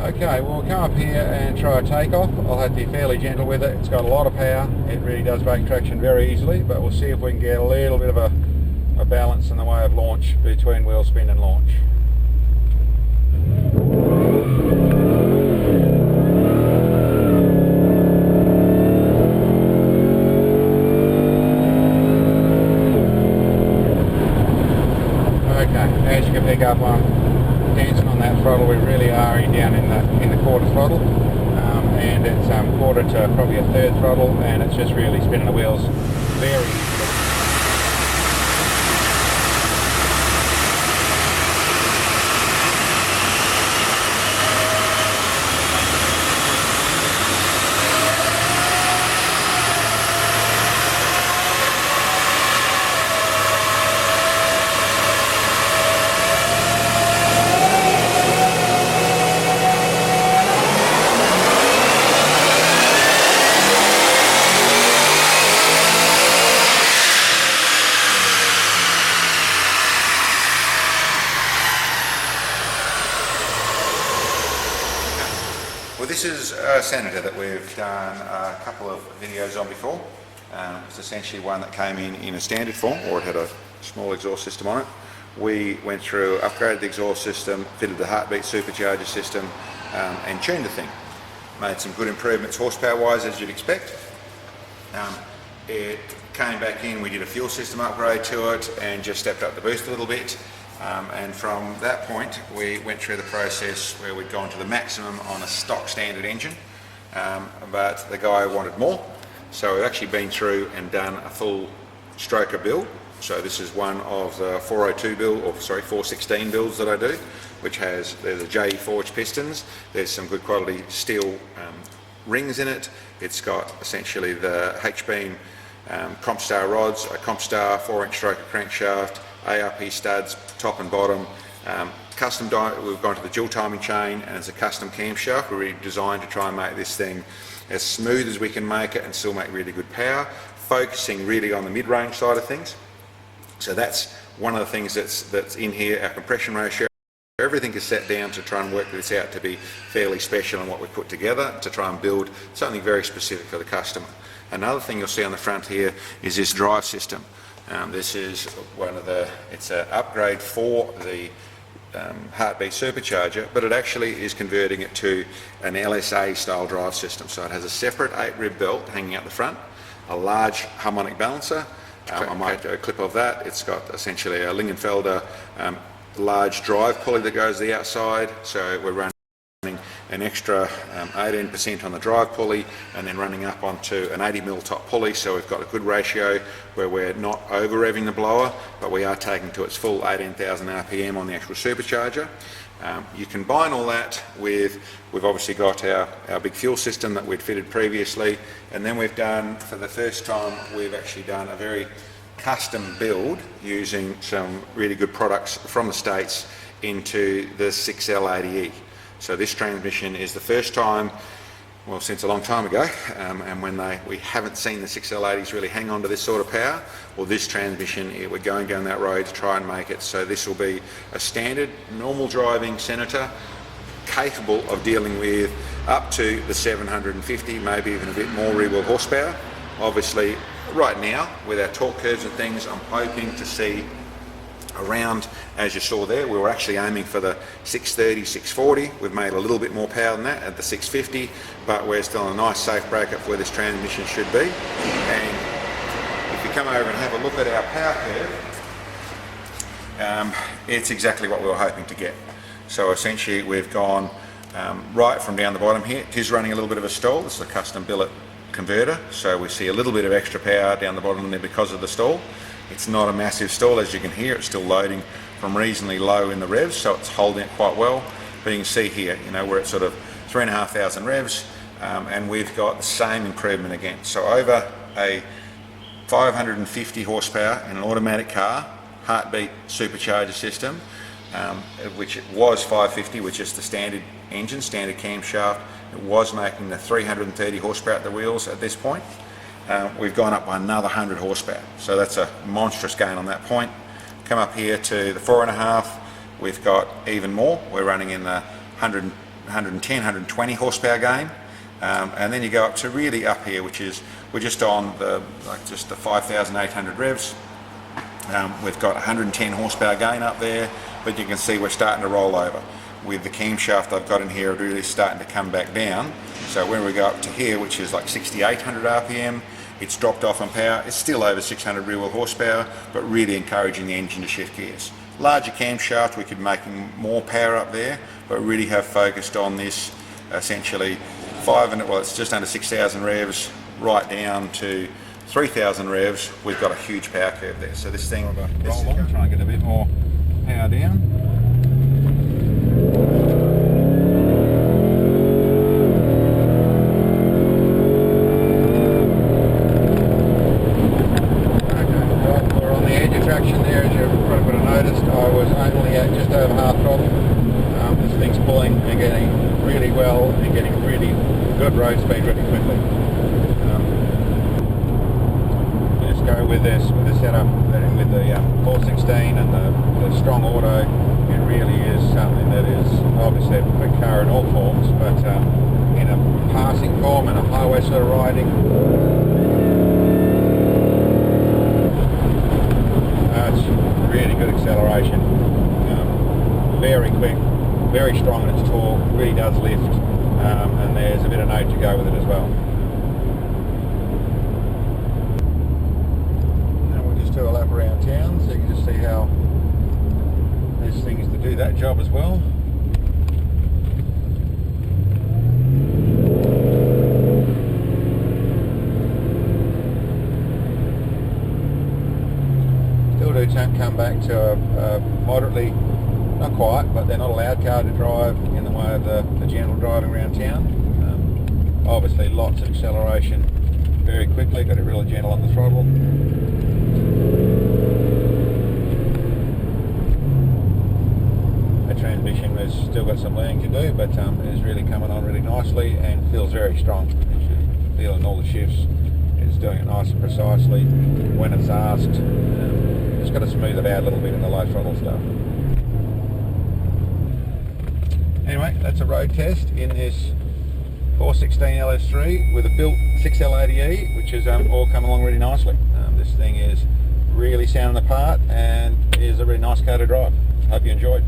Okay, we'll come up here and try a takeoff. I'll have to be fairly gentle with it. It's got a lot of power. It really does break traction very easily, but we'll see if we can get a little bit of a balance in the way of launch between wheel spin and launch. Okay, as you can pick up on dancing on that throttle, we really are down in the quarter throttle, and it's quarter to probably a third throttle, and it's just really spinning the wheels very easily. Well, this is a Senator that we've done a couple of videos on before. It's essentially one that came in a standard form, or it had a small exhaust system on it. We went through, upgraded the exhaust system, fitted the heartbeat supercharger system, and tuned the thing. Made some good improvements horsepower wise, as you'd expect. It came back in, we did a fuel system upgrade to it and just stepped up the boost a little bit. And from that point we went through the process where we'd gone to the maximum on a stock standard engine, but the guy wanted more, so we've actually been through and done a full stroker build. So this is one of the 402 build, or sorry, 416 builds that I do, which has, there's a JE forged pistons, there's some good quality steel rings in it. It's got essentially the H-beam Compstar rods, a Compstar 4-inch stroker crankshaft, ARP studs top and bottom, we've gone to the dual timing chain, and it's a custom camshaft. We're really designed to try and make this thing as smooth as we can make it and still make really good power, focusing really on the mid-range side of things. So that's one of the things that's in here, our compression ratio. Everything is set down to try and work this out to be fairly special in what we put together, to try and build something very specific for the customer. Another thing you'll see on the front here is this drive system. This is it's an upgrade for the heartbeat supercharger, but it actually is converting it to an LSA style drive system. So it has a separate 8-rib belt hanging out the front, a large harmonic balancer. I might do a clip of that. It's got essentially a Lingenfelder large drive pulley that goes to the outside. So we're running an extra 18% on the drive pulley, and then running up onto an 80mm top pulley, so we've got a good ratio where we're not over revving the blower, but we are taking to its full 18,000 RPM on the actual supercharger. You combine all that with, we've obviously got our big fuel system that we'd fitted previously, and then we've done, for the first time, we've actually done a very custom build using some really good products from the States into the 6L80E. So this transmission is the first time, well, since a long time ago, and when we haven't seen the 6L80s really hang on to this sort of power. Well, this transmission, we're going down that road to try and make it so this will be a standard, normal driving Senator, capable of dealing with up to the 750, maybe even a bit more rear wheel horsepower. Obviously, right now, with our torque curves and things, I'm hoping to see around, as you saw there, we were actually aiming for the 630, 640. We've made a little bit more power than that at the 650, but we're still in a nice safe bracket for where this transmission should be. And if you come over and have a look at our power curve, it's exactly what we were hoping to get. So essentially we've gone right from down the bottom here. It is running a little bit of a stall. This is a custom billet converter, so we see a little bit of extra power down the bottom there because of the stall. It's not a massive stall, as you can hear. It's still loading from reasonably low in the revs, so it's holding it quite well. But you can see here, we're at sort of 3,500 revs, and we've got the same improvement again. So over a 550 horsepower in an automatic car, heartbeat supercharger system, which was 550, which is the standard engine, standard camshaft. It was making the 330 horsepower at the wheels at this point. We've gone up by another 100 horsepower, so that's a monstrous gain on that point. Come up here to the 4.5, we've got even more. We're running in the 110, 120 horsepower gain. And then you go up to really up here, which is, we're just on the 5,800 revs. We've got 110 horsepower gain up there, but you can see we're starting to roll over. With the camshaft I've got in here, really starting to come back down. So when we go up to here, which is like 6,800 RPM, it's dropped off on power. It's still over 600 rear wheel horsepower, but really encouraging the engine to shift gears. Larger camshaft, we could make more power up there, but really have focused on this essentially it's just under 6,000 revs, right down to 3,000 revs. We've got a huge power curve there. So this thing, we're going to roll on, try and get a bit more power down. I was only at just over half throttle. This thing's pulling and getting really well and getting really good road speed really quickly. Just go with this setup with the 416 and the strong auto. It really is something that is obviously a quick car in all forms, but in a passing form and a highway sort of riding. It's really good acceleration, very quick, very strong in its torque, really does lift, and there's a bit of note to go with it as well. Now we'll just do a lap around town so you can just see how this thing is to do that job as well. Come back to a moderately, not quite, but they're not a loud car to drive in the way of the general driving around town. Obviously lots of acceleration very quickly, got it really gentle on the throttle. The transmission has still got some learning to do, but is really coming on really nicely and feels very strong. It's feeling all the shifts. It's doing it nice and precisely when it's asked. Just got to smooth it out a little bit in the low throttle stuff. Anyway, that's a road test in this 416 LS3 with a built 6L80E, which is all come along really nicely. This thing is really sounding the part and is a really nice car to drive. Hope you enjoyed.